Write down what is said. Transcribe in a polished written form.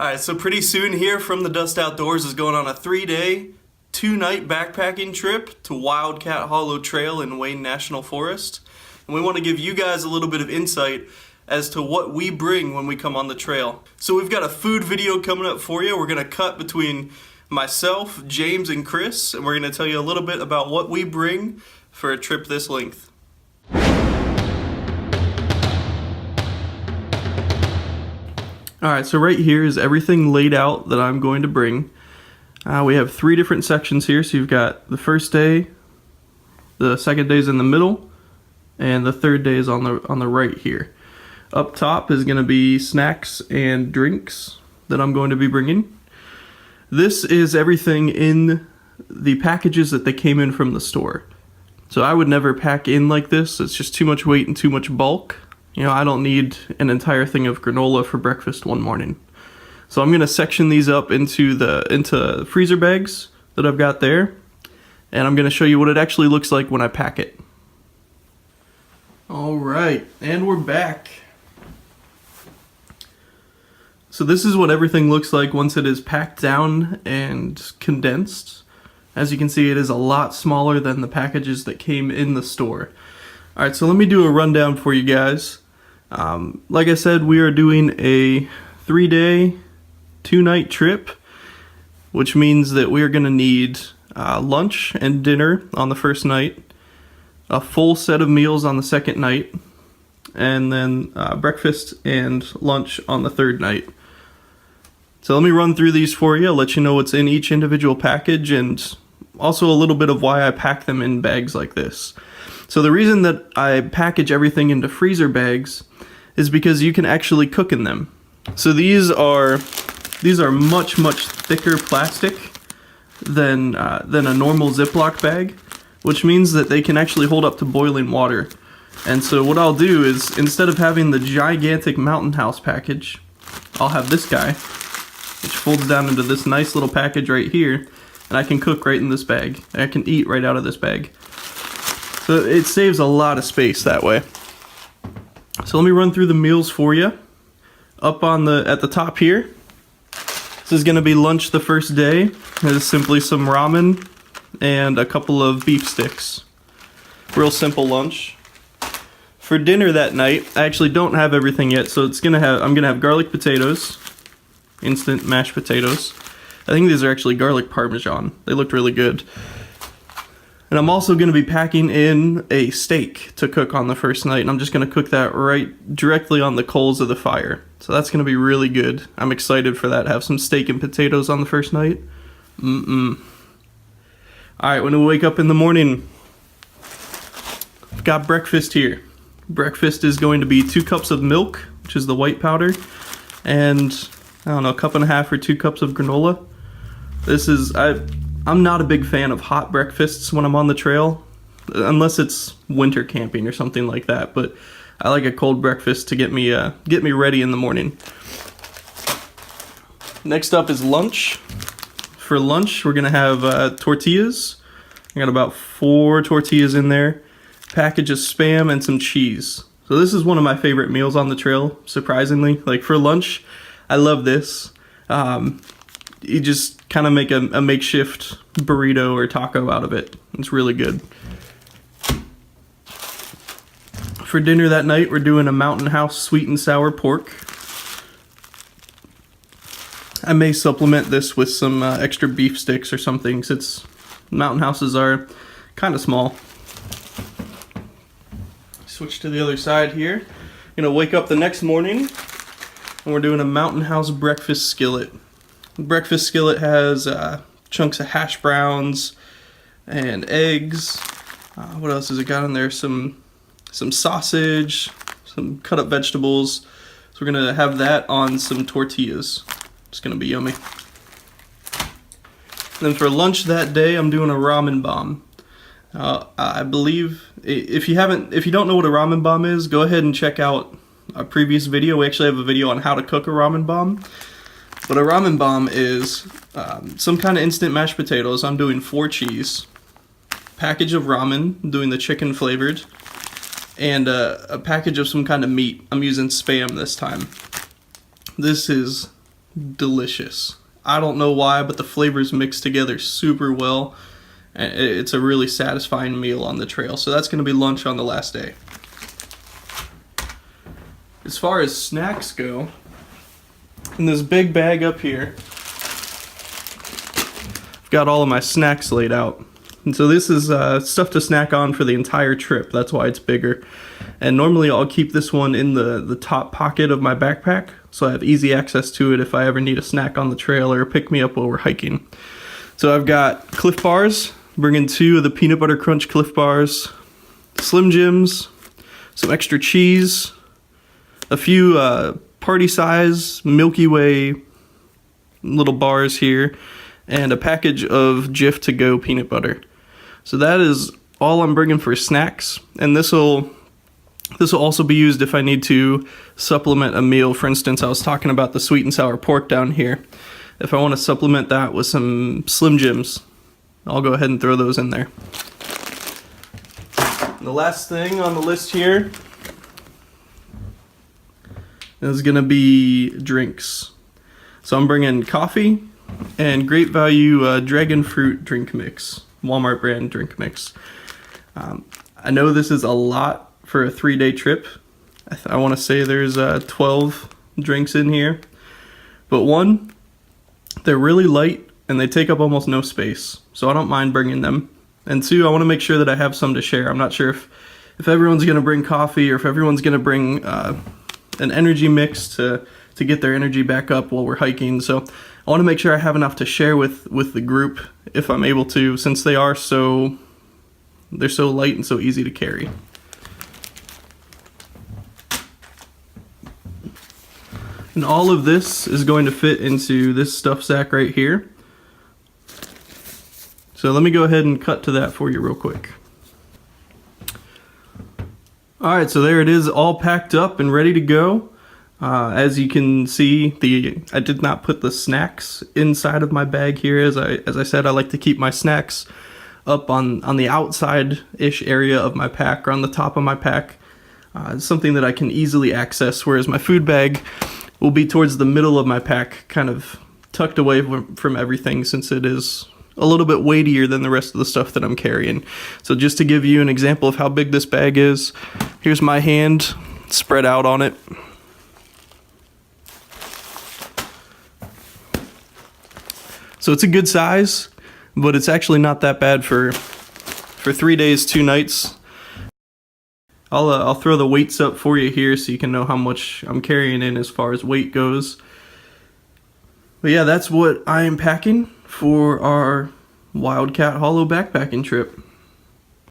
Alright, so pretty soon here from the Dust Outdoors is going on a 3-day, 2-night backpacking trip to Wildcat Hollow Trail in Wayne National Forest. And we want to give you guys a little bit of insight as to what we bring when we come on the trail. So we've got a food video coming up for you. We're going to cut between myself, James, and Chris, and we're going to tell you a little bit about what we bring for a trip this length. Alright, so right here is everything laid out that I'm going to bring. We have 3 different sections here, so you've got the first day, the second day is in the middle, and the third day is on the right here. Up top is going to be snacks and drinks that I'm going to be bringing. This is everything in the packages that they came in from the store. So I would never pack in like this, it's just too much weight and too much bulk. You know, I don't need an entire thing of granola for breakfast one morning. So I'm going to section these up into freezer bags that I've got there. And I'm going to show you what it actually looks like when I pack it. Alright, and we're back. So this is what everything looks like once it is packed down and condensed. As you can see, it is a lot smaller than the packages that came in the store. Alright, so let me do a rundown for you guys. Like I said, we are doing a 3-day, 2-night trip, which means that we are going to need lunch and dinner on the first night, a full set of meals on the second night, and then breakfast and lunch on the third night. So let me run through these for you. I'll let you know what's in each individual package and also a little bit of why I pack them in bags like this. So the reason that I package everything into freezer bags is because you can actually cook in them. So these are much thicker plastic than a normal Ziploc bag, which means that they can actually hold up to boiling water. And so what I'll do is, instead of having the gigantic Mountain House package, I'll have this guy, which folds down into this nice little package right here, and I can cook right in this bag. I can eat right out of this bag. So it saves a lot of space that way. So let me run through the meals for you. Up at the top here, this is going to be lunch the first day. It is simply some ramen and a couple of beef sticks. Real simple lunch. For dinner that night, I actually don't have everything yet, so I'm gonna have garlic potatoes, instant mashed potatoes. I think these are actually garlic parmesan. They looked really good. And I'm also going to be packing in a steak to cook on the first night, and I'm just going to cook that right directly on the coals of the fire. So that's going to be really good. I'm excited for that. Have some steak and potatoes on the first night. Alright, when we wake up in the morning, I've got breakfast here. Breakfast is going to be 2 cups of milk, which is the white powder, and I don't know, 1.5 cups or 2 cups of granola. I'm not a big fan of hot breakfasts when I'm on the trail, unless it's winter camping or something like that, but I like a cold breakfast to get me ready in the morning. Next up is lunch. For lunch, we're gonna have tortillas. I got about 4 tortillas in there, package of Spam, and some cheese. So this is one of my favorite meals on the trail, surprisingly. Like for lunch, I love this. You just kind of make a makeshift burrito or taco out of it. It's really good. For dinner that night, we're doing a Mountain House sweet and sour pork. I may supplement this with some extra beef sticks or something, since Mountain Houses are kind of small. Switch to the other side here. Gonna wake up the next morning, and we're doing a Mountain House breakfast skillet. Breakfast skillet has chunks of hash browns and eggs. What else has it got in there? Some sausage, some cut up vegetables. So we're gonna have that on some tortillas. It's gonna be yummy. And then for lunch that day, I'm doing a Ramen Bomb. I believe if you don't know what a Ramen Bomb is, go ahead and check out a previous video. We actually have a video on how to cook a Ramen Bomb. But a Ramen Bomb is some kind of instant mashed potatoes. I'm doing 4 cheese, package of ramen, I'm doing the chicken flavored, and a package of some kind of meat. I'm using Spam this time. This is delicious. I don't know why, but the flavors mix together super well. It's a really satisfying meal on the trail. So that's going to be lunch on the last day. As far as snacks go, in this big bag up here, I've got all of my snacks laid out. And so this is stuff to snack on for the entire trip. That's why it's bigger. And normally I'll keep this one in the top pocket of my backpack, so I have easy access to it if I ever need a snack on the trail or pick me up while we're hiking. So I've got Cliff Bars, bringing 2 of the peanut butter crunch Cliff Bars, Slim Jims, some extra cheese, a few party size Milky Way little bars here, and a package of Jif to go peanut butter. So that is all I'm bringing for snacks, and this will also be used if I need to supplement a meal. For instance, I was talking about the sweet and sour pork down here. If I want to supplement that with some Slim Jims, I'll go ahead and throw those in there. And the last thing on the list here is going to be drinks. So I'm bringing coffee and Great Value Dragon Fruit drink mix, Walmart brand drink mix. I know this is a lot for a 3-day trip. I want to say there's 12 drinks in here. But one, they're really light and they take up almost no space, so I don't mind bringing them. And 2, I want to make sure that I have some to share. I'm not sure if everyone's going to bring coffee or if everyone's going to bring an energy mix to get their energy back up while we're hiking. So I want to make sure I have enough to share with the group if I'm able to, since they're so light and so easy to carry. And all of this is going to fit into this stuff sack right here. So let me go ahead and cut to that for you real quick. Alright, so there it is, all packed up and ready to go. As you can see, I did not put the snacks inside of my bag here. As I said, I like to keep my snacks up on the outside-ish area of my pack, or on the top of my pack. It's something that I can easily access, whereas my food bag will be towards the middle of my pack, kind of tucked away from everything, since it is a little bit weightier than the rest of the stuff that I'm carrying. So just to give you an example of how big this bag is, here's my hand spread out on it. So it's a good size, but it's actually not that bad for 3 days, 2 nights. I'll throw the weights up for you here so you can know how much I'm carrying in as far as weight goes. But yeah, that's what I am packing for our Wildcat Hollow backpacking trip.